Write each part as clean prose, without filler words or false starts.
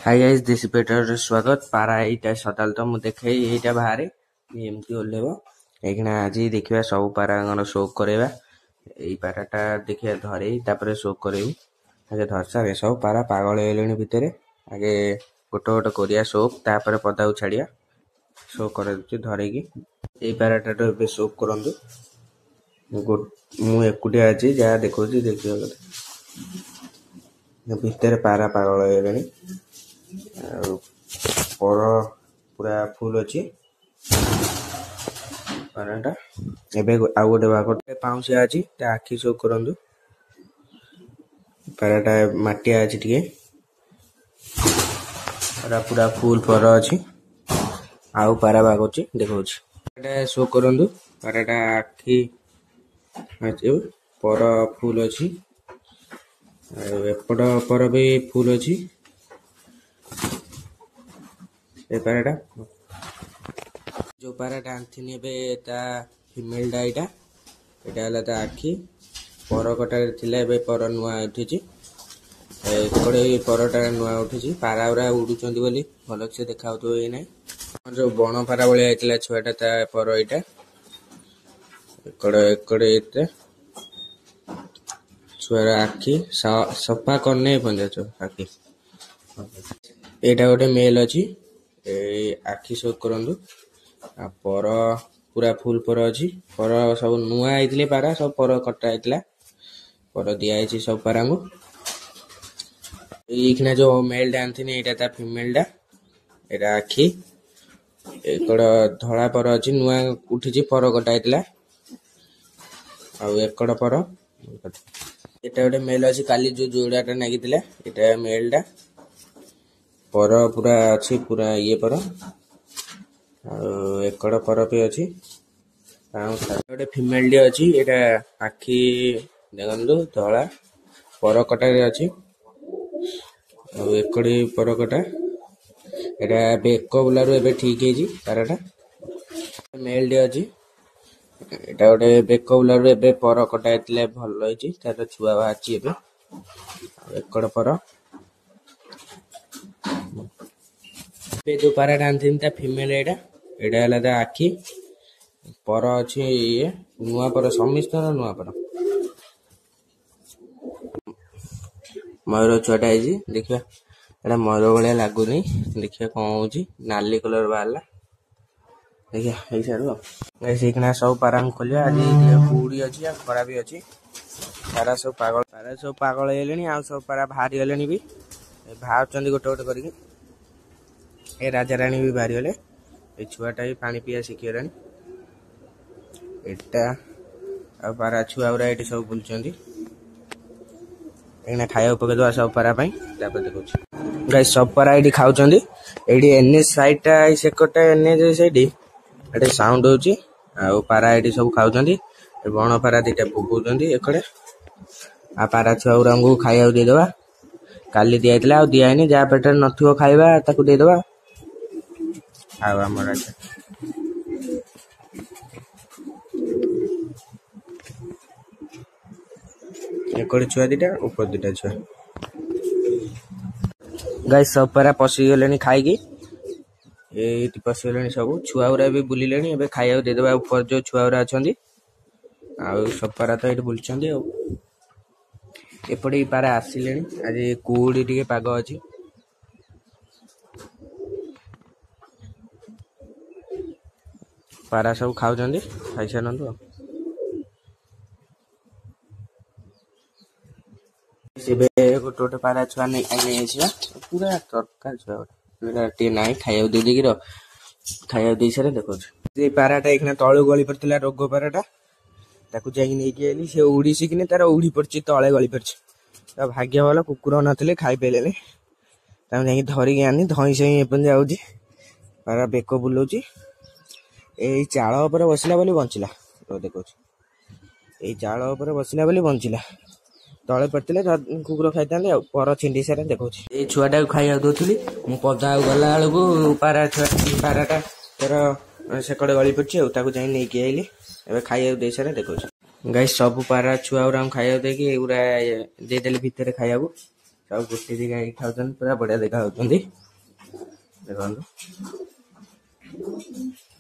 Hi guys देसी पेटर स्वागत पारा एटा सदाल तो मु देखे एटा बाहर एमती ओलेबो एखना आज देखिबा सब पारा शो करेबा एई पाराटा देखिया धरे तापरे शो करेबी आगे धरसा सब पारा पागल हेलेनी भितरे आगे गोटो गोटो कोरिया शो तापरे पदाउ छाड़िया शो करे धरे की एई पाराटा तो बे शो करंदु मु एकुटिया अछि जा देखौची देखियो भितरे पारा पागल हेलेनी पर पूरा फुल अच्छी पाराटा एबे आउ गोटे भाग पाउसिया अछि ता आखि शो करंदु पाराटा माटिया अछि टिके पूरा फुल पर अछि आउ पारा भाग अछि देखौछि पाराटा शो करंदु पाराटा आखि अछि पर फुल अछि एपड पर भी फुल अछि ए पाराटा जो पाराटा आंथिनी बे ता फीमेल डाइटा एटा हला ता आखी पर कटा थिला बे पर नुआ उठिची एकोडे परटा नुआ उठिची पारा उरा उडुचंदी बोली भलक से देखाउतो ए नै जो बण पारा बळे आइतला छुआटा ता पर एटा एकोडे एते छुआरा आखी सफा करने पंजाचो आखी एटा गोटे मेल अछि आखि शो करंदु पर पूरा फुल पर अछि पर सब नुआ आइतले पारा सब पर कटा आइतला पर दिया आइछि सब पारांगु इखना जो मेल डांथिनी एटा ता फीमेल डा एटा आखि एकड़ धळा पर अछि नुआ उठिछि पर कटा आइतला आ एकड़ पर एटा गोटे मेल अछि काली जो जोड़ाटा नागितला एटा मेल डा पर पूरा अच्छी पूरा ये पर एकड़ पर पे अच्छी गोटे फीमेल डी अच्छी एटा आखि देखंदु धला पर कटा रे अच्छी एकड़ी पर कटा एटा बेक बुलारु एबे ठीक हेजी पाराटा मेल डी अच्छी एटा गोटे बेक बुलारु एबे पर कटा एतले भलो हेजी तार छुआ बाची एबे एकड़ पर जो पाराटा आंथिन ता फीमेल एटा हला ता आखि पर अछि ये नुआ पर समिस्तर नुआ पर मयूर छुआटा आइजी देखिया एटा मयूर भलिया लागुनी देखिया कोन होउची नाली कलर बाहला देखिया एई सारू गाइस एकना सब पारांग खोलिया आज पूडी अछि आ खरा भी अछि पारा सब पागल हेलेनी आ सब पारा भारी हेलेनी भी भाव चंदी गोटे गोटे करके ए राजा रानी भी बाहरी गले ए छुआटा भी पानी पिया शिखिरानी एटा आ पारा छुआ उरा एटी सब बुलचंदी एना खाया पके दो सब पारा पई तापर देखौछ गाइस सब पारा एटी खाउचंदी एटी एने साइडटा आई सेकटा एने जे साइड एटी साउंड होची आ पारा एटी सब खाउचंदी ए बण पारा दिटा बुबुचंदी एकड़े आ पारा छुआ उरांगु खाया दे देबा काली दियाइतला आ दियाइनी जा पेटर नथियो खाइबा ताकू दे देबा आव हमर अच्छा एकड़ी छुआ दिटा ऊपर दिटा छुआ गाइस सब पारा पसी गेलेनी खाइकी एटी पसी गेलेनी सब छुआ उरा भी बुली लेनी एबे खाइया दे देबा ऊपर जो छुआ उरा अछंदी आ सब पारा तो एटी बुलचंदी आ एपड़ी पारा आसिलेनी आज कुडी टिके पाग अछि पारा सब खाउचंदी खाइसा नंदु सेबे गोटे गोटे पारा छुआ नै आने आछिया पूरा तरका छुआ पूरा टे नाइ खाइया दे देगी रो खाइया दे सारे देखो जे पाराटा एकना तळे गली परतिला रोग पाराटा ताकू जाई नै गेली से उडी सिकने तार उडी पड़ची तळे गली परची ता भाग्य वाला कुकुर नथिले खाइ पेलेले ता नै धरि आनी धई सई एपन जाउची पारा बेको बुलोची ए चाळ ऊपर बसिला बोली बंचिला तो देखोछ ए चाळ ऊपर बसिला बोली बंचिला तळे पड़तिले कुकुर खाइताले आ पर छिंडी सारे देखोछ ए छुआटा खाइया दोथली मु पदा गला आलगु पाराटा तर सेकड़े गली पड़ची आ ताकू जाई नै के आइली एबे खाइया दे सारे देखोछ गाइस सब पारा छुआ उरा खाइया दे कि उरा दे देले भितरे खाइया को सब गोटे जगह खाऊँ पूरा बढ़िया देखा देखो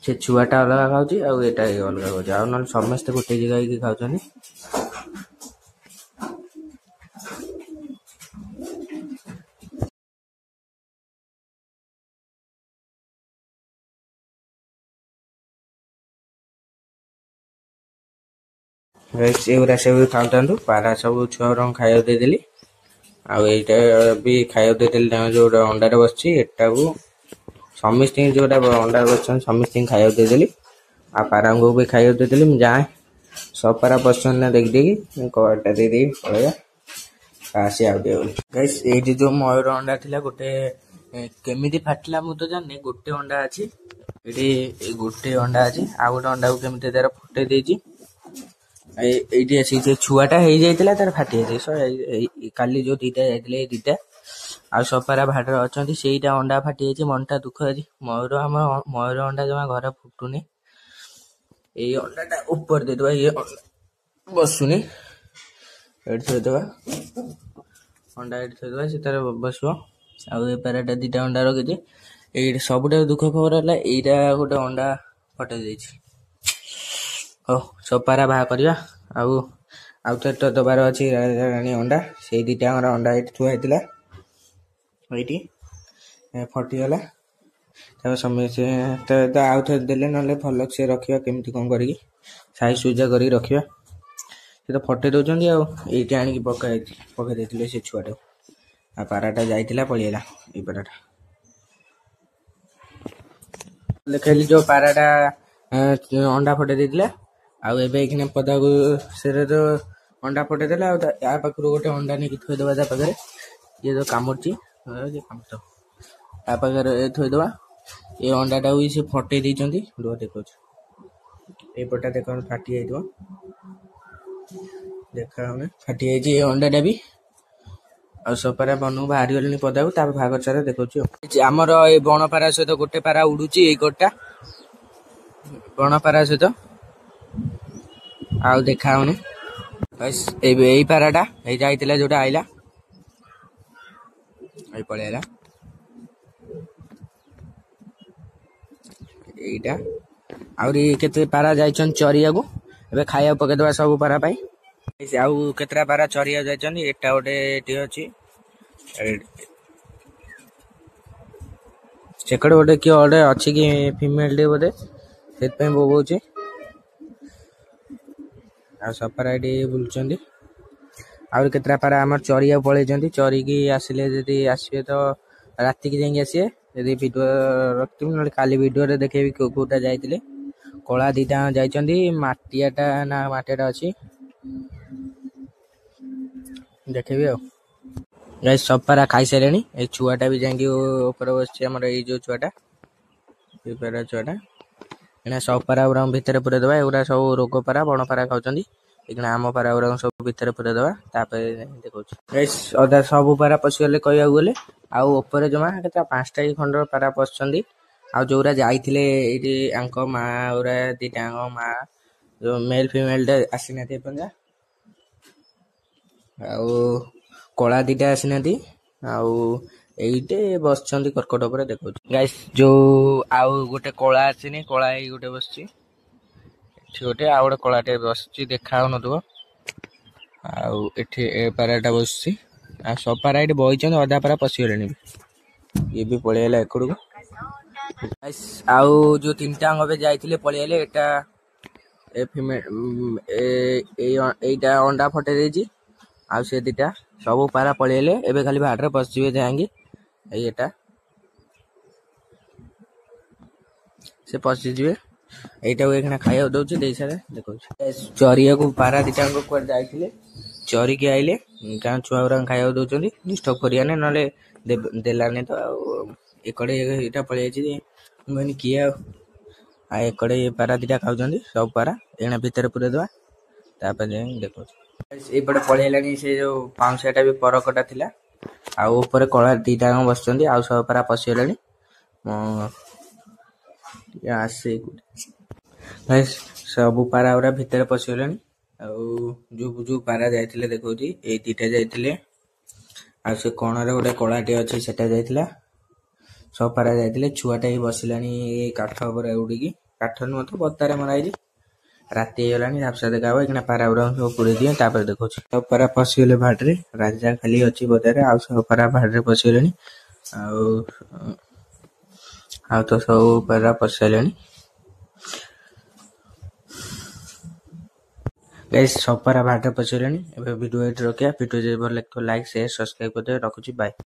से छुआटा अलग खाऊँ आउ एटा अलग खाऊँ आउ ना समस्ते गोटे जगह खाऊँ। एगुरा सब खाऊ पारा सब छुआ खाया देदेली आईटा भी खाया देदेली जो अंडार बस एटा को समस्त जो अंडा बस समस्त खाया देदेली आ पारा को भी खाया देदेली जाए सब पारा बसन देख देखी कबाटा दे पड़ेगा आसी गाइस ये जो मयूर अंडा थिला गोटे केमिति फाटला मु तो जाने गोटे अंडा अच्छी ये गोटे अंडा अच्छी आ गोटे अंडा को केमिति तार फटे देजी ये छुआटा हो जाता तार फाटी जाए काली जो दीटा जाते दीटा आ सपारा भाड़ अच्छा से अंडा फाटी जाए मनटा दुख है मयूर आम मयूर अंडा जमा घर फुटुनी ये अंडा ऊपर देदेबा ये बसुनी थोड़ा अंडा ये थोड़ा से तार बस आउ पाराटा दीटा अंडा रखी ये सब दुख खबर है यहाँ गोटे अंडा फटे जाइए हो सब पारा बाहा करवा आउ तो दबार अच्छी राणी अंडा से दीटा अंडा ये थुआ होती ये फटीगला समस्त तो आउ थे देले ना भल से रखा केमती कौन कर साइज सुजा कर रखा से तो फटे दौरान ये आनिक पकई देते से छुआटा आ पाराटा जाइला पड़ेगा ये पाराटा देखली जो पाराटा अंडा फटे देते आउ एने पदा को से तो अंडा फटे देला या पाखु गोटे अंडा नहीं थोदेबा ता पाखे ये जो कामुची या पाखे थोदेबा ये अंडाटा भी से फटे देती रुह देखो यपटा देख फाटी जाइए देखा फाटी जाइए अंडाटा भी आ सपारा बनू बाहरी गले पदा को भाग सारा देखा आमर ये बणपारा सहित गोटे पारा उड़ूची ये गोटा बणपारा सहित आउ देखा यही पाराटा ये जाइला जोटा आइला ये पलैला यहीटा आउरी केते पारा जाइछन चरिया को एबे खाया पकेदवा सब पारा पाई आउ केतरा पारा चरिया जाइछन एटा गोटे एटी अछि सेकड़ गोटे कि गोटे अछि कि फीमेल डे बोधे सेत पे बोबोची आ सपारा एटी बुलचंदी आउरी केतरा पारा हमर चरिया पळेचंदी चरी की आसिले जदी आसीबे तो राति की जाई आसीए यदि वीडियो रखती ना काली वीडियो रे देखेबी कोटा जाइतिले कला दीटा जाइछंदी माटियाटा ना माटियाटा अछि देखेबी आ गाइस सपारा खाई सारेनी ए छुआटा भी जांगी ऊपर बसछि हमर ए जो छुआटा ए पारा छुआटा एना सपारा उरा भीतर पुरे देबा एउरा सब रोग पारा बण पारा खाउचंदी एकना आम पारा उरा सब भीतर पुरे देबा तापे देखौछ गाइस अदा सब पारा पसिगले कहया गले आउ ऊपर जमा केता पांचटा खंड पारा पसचंदी आ जोरा जाइथिले एटी आंको मा उरा दिटांगो मा जो मेल फीमेल डे आसिनाते पंजा आउ कला दीटा आसिनाती आउ एइटे बसचंदी कर्कट ऊपर देखौ गाइस जो आउ गोटे कला आसिनी कला एई गोटे बसची एठी गोटे आ गोटे कलाटे बसची देखा हो नथबो आउ एठी ए पाराटा बसची आ सब पारा एठी बइचन आधा पारा पसि गलेनी ये भी पळेला एकड़ू गाइस आउ जो तीनटा अंगबे जाइथिले पळेले एटा ए फीमेल एटा अंडा फटे देजी आ से दीटा सब पारा पळेले एबे खाली भाडरे पसिबे जाएंगे एटा से पसि जिवे एटा एखना खाया दउची देई सारे देखो चरिया को पारा दीटा को कर जाइथिले चरी के आइले गां छुआरा खाया दउचंदी डिस्टर्ब करिया ने नले देलाने तो एकड़े एटा पळे छी मैंने किया आ एकड़े पारा दीटा खाउचंदी सब पारा एना भीतर पुरे दवा तापर जे देखो ए पड़े पळेलानी से जो पांचटा भी परकटा थिला आ ऊपर कला दीटा बसचंदी आ सब पारा पसिगलानी आसे गाइस सब पारा उरा भीतर पसिगलानी आ जो जो पारा जाइथिले देखौची ए दीटा जाइथिले ଆଉ ସେ କଣରେ ଗୋଟେ କଳାଟେ ଅଛି ସେଟା ଯାଇଥିଲା। ସବୁ ପାରା ଯାଇଥିଲେ। ଛୁଆଟା ବି ବସିଲାଣି କାଠ ଉପରେ ଉଡ଼ିକି। କାଠ ନୁହଁ ତ ବତାରେ ମରା ହେଇଛି। ରାତି ହେଇଗଲାଣି ଝାପ୍ସା ଦେଖା ହବ। ଏଇଖିଣା ପାରା ଗୁଡାକ ସବୁ ପୁରେଇ ଦିଏ ତାପରେ ଦେଖଉଛି। ସବୁ ପାରା ପଶିଗଲେ ଭାଡିରେ। ରାଜା ଖାଲି ଅଛି ବଜାରରେ। ଆଉ ସବୁ ପାରା ଭାଡିରେ ପଶିଗଲେଣି। ଆଉ ତ ସବୁ ପାରା ପଶିସାରିଲେଣି। ଗାଇସ୍ ସବୁ ପାରା ଭାଡିରେ ପଶିଗଲେଣି। ଏବେ ଭିଡ଼ିଓ ଏଇଠି ରଖିବା। ଭିଡ଼ିଓ ଯଦି ଭଲ ଲାଗିଥିବ ଲାଇକ୍ ସେୟାର ସବସ୍କ୍ରାଇବ କରିଦେବେ। ରଖୁଛି ବାଏ।